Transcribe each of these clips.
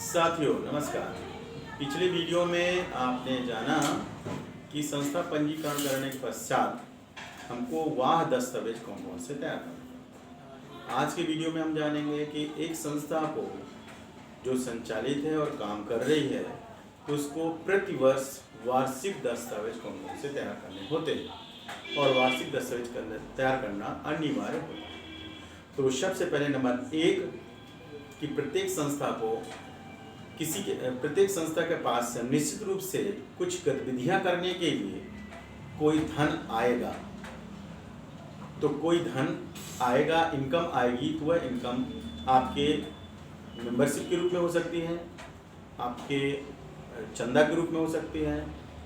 साथियों नमस्कार। पिछले वीडियो में आपने जाना कि संस्था पंजीकरण करने के पश्चात हमको वह दस्तावेज कौन कौन से तैयार करना। आज के वीडियो में हम जानेंगे कि एक संस्था को जो संचालित है और काम कर रही है उसको प्रतिवर्ष वार्षिक दस्तावेज कौन कौन से तैयार करने होते हैं और वार्षिक दस्तावेज तैयार करना अनिवार्य होता है। तो सबसे पहले नंबर एक कि प्रत्येक संस्था के पास निश्चित रूप से कुछ गतिविधियां करने के लिए कोई धन आएगा। तो कोई धन आएगा, इनकम आएगी, तो वह इनकम आपके मेंबरशिप के रूप में हो सकती है, आपके चंदा के रूप में हो सकती है,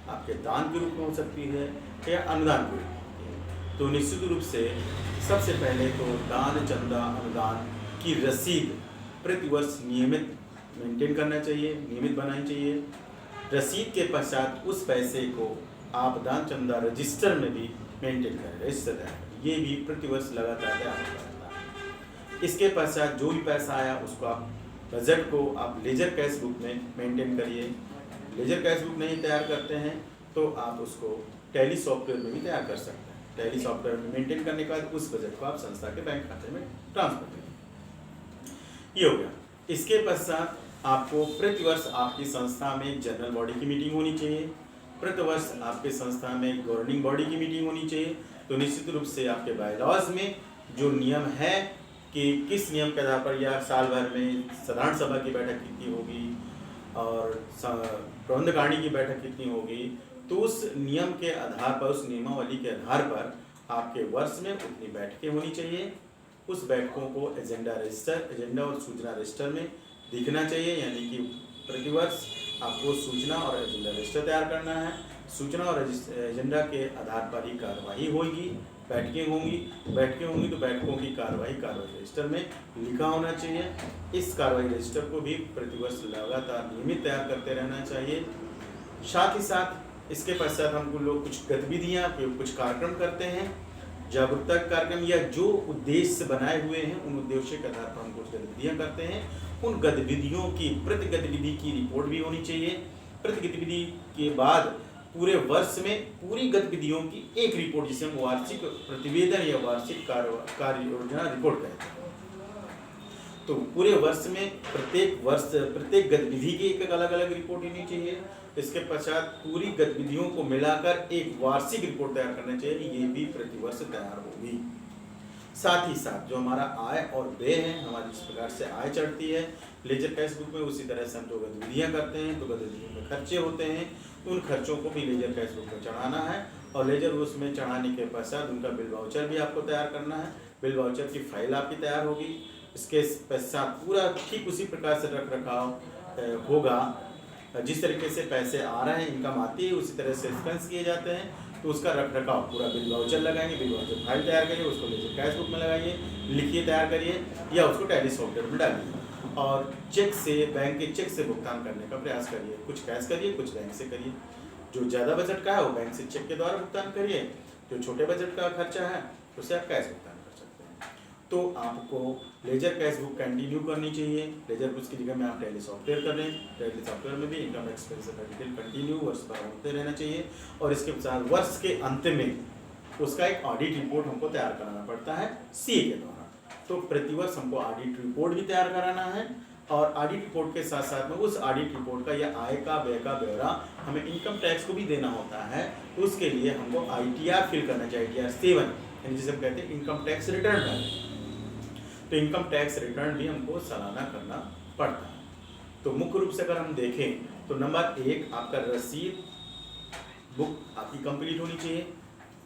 आपके दान के रूप में हो सकती है या अनुदान के रूप में। तो निश्चित रूप से सबसे पहले तो दान, चंदा, अनुदान की रसीद प्रतिवर्ष नियमित मेंटेन करना चाहिए, नियमित बनानी चाहिए। रसीद के पश्चात उस पैसे को आप दान चंदा रजिस्टर में भी मेंटेन करें, रजिस्टर है, ये भी प्रतिवर्ष लगातार तैयार होता रहता है। इसके पश्चात जो भी पैसा आया उसको आप बजट को आप लेजर कैश बुक में मेंटेन करिए। लेजर कैश बुक नहीं तैयार करते हैं तो आप उसको टैली सॉफ्टवेयर में भी तैयार कर सकते हैं। टैली सॉफ्टवेयर में मेंटेन करने के बाद उस बजट को आप संस्था के बैंक खाते में ट्रांसफर करें। ये हो गया। इसके पश्चात आपको प्रतिवर्ष आपकी संस्था में जनरल बॉडी की मीटिंग होनी चाहिए। प्रतिवर्ष आपके संस्था में गवर्निंग बॉडी की मीटिंग होनी चाहिए। तो निश्चित रूप से आपके बायलॉज में जो नियम है कि किस नियम के आधार पर या साल भर में साधारण सभा की बैठक कितनी होगी और प्रबंधकारिणी की बैठक कितनी होगी, तो उस नियम के आधार पर, उस नियमावली के आधार पर आपके वर्ष में उतनी बैठकें होनी चाहिए। उस बैठकों को एजेंडा और सूचना रजिस्टर में दिखना चाहिए, यानी कि प्रतिवर्ष आपको सूचना और एजेंडा रजिस्टर तैयार करना है। सूचना और एजेंडा के आधार पर ही कार्यवाही होगी, बैठकें होंगी तो बैठकों की कार्यवाही रजिस्टर में लिखा होना चाहिए। इस कार्यवाही रजिस्टर को भी प्रतिवर्ष लगातार नियमित तैयार करते रहना चाहिए। साथ ही साथ इसके पश्चात हमको लोग कुछ गतिविधियाँ, कुछ कार्यक्रम करते हैं, जागरूकता कार्यक्रम या जो उद्देश्य बनाए हुए हैं उन उद्देश्य के आधार पर हम कुछ गतिविधियां करते हैं। उन गतिविधियों की प्रति गतिविधि की रिपोर्ट भी होनी चाहिए। प्रति गतिविधि के बाद पूरे वर्ष में पूरी गतिविधियों की एक रिपोर्ट, जिसे हम वार्षिक प्रतिवेदन या वार्षिक कार्य योजना रिपोर्ट कहते हैं। तो पूरे वर्ष में प्रत्येक गतिविधि की एक अलग अलग रिपोर्ट होनी चाहिए। इसके पश्चात पूरी गतिविधियों को मिलाकर एक वार्षिक रिपोर्ट तैयार करना चाहिए, ये भी प्रतिवर्ष तैयार होगी। साथ ही साथ जो हमारा आय और व्यय है, हमारी जिस प्रकार से आय चढ़ती है लेजर कैश बुक में, उसी तरह से हम जो गतिविधियाँ करते हैं तो गतिविधियों में खर्चे होते हैं, उन खर्चों को भी लेजर कैश बुक में चढ़ाना है। और लेजर उसमें चढ़ाने के पश्चात उनका बिल वाउचर भी आपको तैयार करना है। बिल वाउचर की फाइल आपकी तैयार होगी। इसके पश्चात पूरा ठीक उसी प्रकार से रख रखाव होगा, जिस तरीके से पैसे आ रहे हैं, इनकम आती है, उसी तरह से एक्सपेंस किए जाते हैं। तो उसका रख रखाव पूरा बिल वाउचर लगाएंगे, बिल वाउचर फाइल तैयार करिए, उसको लेजर कैश बुक में लगाइए, लिखिए, तैयार करिए या उसको टैली सॉफ्टवेयर में डालिए। और चेक से, बैंक के चेक से भुगतान करने का प्रयास करिए। कुछ कैश करिए, कुछ बैंक से करिए। जो ज़्यादा बजट का है वो बैंक से चेक के द्वारा भुगतान करिए, जो छोटे बजट का खर्चा है उससे आप कैश भुगतान कर सकते हैं। तो आपको लेजर कैश बुक कंटिन्यू करनी चाहिए। लेजर बुक की जगह में आप टैली सॉफ्टवेयर कर रहे हैं, टैली सॉफ्टवेयर में भी इनकम एक्सपेंस का डिटेल कंटिन्यू वर्ष पर होते रहना चाहिए। और इसके साथ वर्ष के अंत में उसका एक ऑडिट रिपोर्ट हमको तैयार कराना पड़ता है सीए के द्वारा। तो प्रतिवर्ष हमको ऑडिट रिपोर्ट भी तैयार कराना है और ऑडिट रिपोर्ट के साथ साथ में उस ऑडिट रिपोर्ट का या आय का व्यय का ब्यौरा हमें इनकम टैक्स को भी देना होता है। तो उसके लिए हमको ITR फिल करना चाहिए, ITR 7, यानी जिसे हम कहते हैं इनकम टैक्स रिटर्न। तो इनकम टैक्स रिटर्न भी हमको सालाना करना पड़ता है। तो मुख्य रूप से अगर हम देखें तो नंबर 1 आपका रसीद बुक आपकी कंप्लीट होनी चाहिए।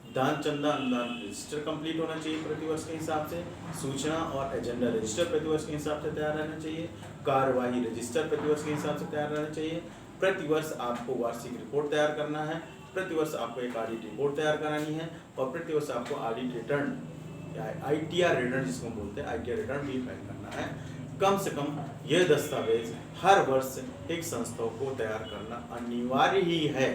दान चंदा अनुदान रजिस्टर कंप्लीट होना चाहिए प्रतिवर्ष के हिसाब से। सूचना और एजेंडा रजिस्टर प्रतिवर्ष के हिसाब से तैयार रहना चाहिए। कार्यवाही रजिस्टर प्रतिवर्ष के हिसाब से तैयार रहना चाहिए। प्रतिवर्ष आपको वार्षिक रिपोर्ट तैयार करना है। प्रतिवर्ष आपको एक ऑडिट रिपोर्ट तैयार करानी है और प्रतिवर्ष आपको ऑडिट रिटर्न या ITR रिटर्न जिसको बोलते हैं, ITR रिटर्न भी फाइल करना है। कम से कम यह दस्तावेज हर वर्ष एक संस्था को तैयार करना अनिवार्य ही है।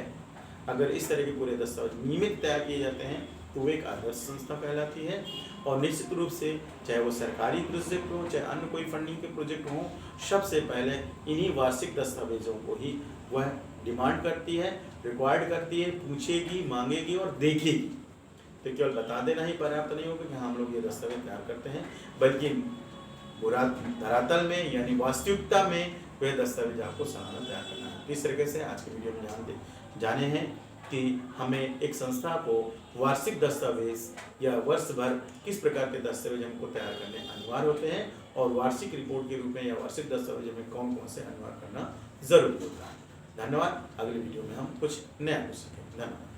अगर इस तरह के पूरे दस्तावेज नियमित तैयार किए जाते हैं तो वो एक आदर्श संस्था कहलाती है। और निश्चित रूप से चाहे वो सरकारी प्रोजेक्ट हो, चाहे अन्य कोई फंडिंग के प्रोजेक्ट हो, सबसे पहले इन्हीं वार्षिक दस्तावेजों को ही वह डिमांड करती है, रिक्वायर्ड करती है, पूछेगी, मांगेगी और देखेगी। तो केवल बता देना ही पर्याप्त नहीं होगा कि हम लोग ये दस्तावेज तैयार करते हैं, बल्कि धरातल में यानी वास्तविकता में वह दस्तावेज आपको सालाना तैयार करना है। इस तरीके से आज के वीडियो में जाने हैं कि हमें एक संस्था को वार्षिक दस्तावेज या वर्ष भर किस प्रकार के दस्तावेज हमको तैयार करने अनिवार्य होते हैं, और वार्षिक रिपोर्ट के रूप में या वार्षिक दस्तावेज में कौन कौन से अनिवार्य करना जरूरी होता है। धन्यवाद। अगले वीडियो में हम कुछ नया कुछ सीखेंगे। धन्यवाद।